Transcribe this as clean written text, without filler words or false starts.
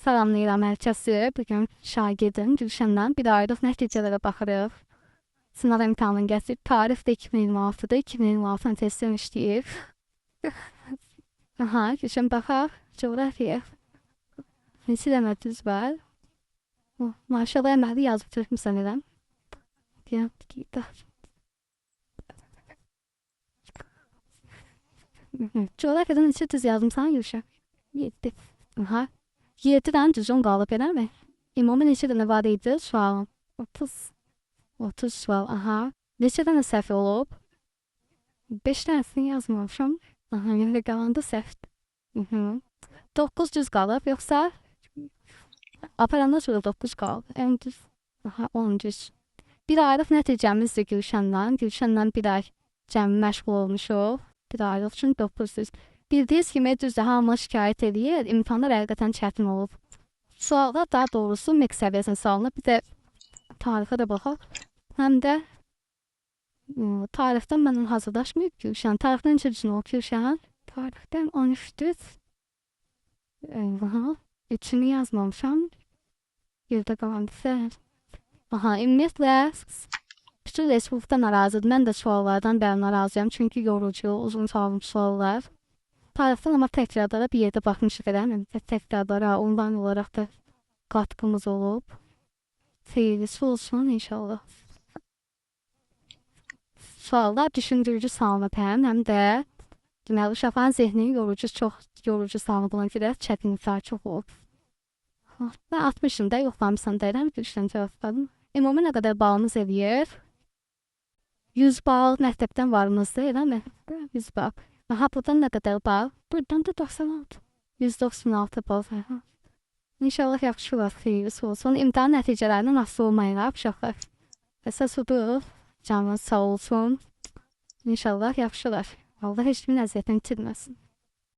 Salamlayıram hər kəsi. Bugün şagirdim Gülşəndən bir aylıq nəticələrə baxırıq. Sınav imtahanını gətirib. Tarix də 2026-dır. 2026-dan testdən işləyib. Aha, Gülşən baxaq. Coğrafiya. Neçə dənə düz var? Maşallah əməkli yazıb türkmüsən eləm. Coğrafiyadan neçə düz yazmısan Gülşən? 7. Aha. 7 dənə düzün qalıb eləmi? Ümumi neçə dənə var idi sualın? 30 sual, aha. Neçə dənə səhv olub? 5 dənəsini yazmamışam. Aha, yəni qalandı səhv. 9 düz qalıb, yoxsa? Aparanda sonra 9 qalıb. Ən düz. Aha, 10 düz. Bir aylıq nəticəmizdir Gülşəndən. Gülşəndən bir ay cəmi məşğul olmuşuq. Bir aylıq üçün 9 düz. Bildiyiniz kimi düzdür, hamı şikayət edir. İmtahanlar həqiqətən çətin olub. Suallar daha doğrusu MEQ səviyyəsində salınıb. Bir də tarixə də baxaq. Həm də tarixdən mənlə hazırlaşmayıb Gülşən. Tarixdən neçə düzün olub Gülşən? Tarixdən 13 düz. Aha, 3-ünü yazmamışam. Yerdə qalandı səhv. Aha, ümumiyyətlə bütün respublikadan narazıdır. Mən də suallardan bəri narazıyam. Çünki yorucu, uzun suallar. Tarixdən amma təkrarlara bir yerdə baxmışıq eləmi? Təkrarlara ondan olaraq da qatqımız olub. Xeyrisi olsun inşallah. Suallar düşündürücü salınıb həm də deməli uşaqların zehnini çox yorucu salınıb olan görə çətinliklər çox olub. Mən 60-ım da yoxlamışsam da eləmi Gülşən cavabladım. Ümumi nə qədər balımız eləyir? 100 bal məktəbdən varımızdır eləmi? 100 bal. Aha, buradan nə qədər bal? Buradan da 96. 196 bal. İnşallah yaxşı olar, xeyrisi olsun. İmtahan nəticələrindən asılı olmayın, uşaqlar. Əsas budur. Canınız sağ olsun. İnşallah yaxşı olar. Allah heç kimin əziyyətini itirməsin.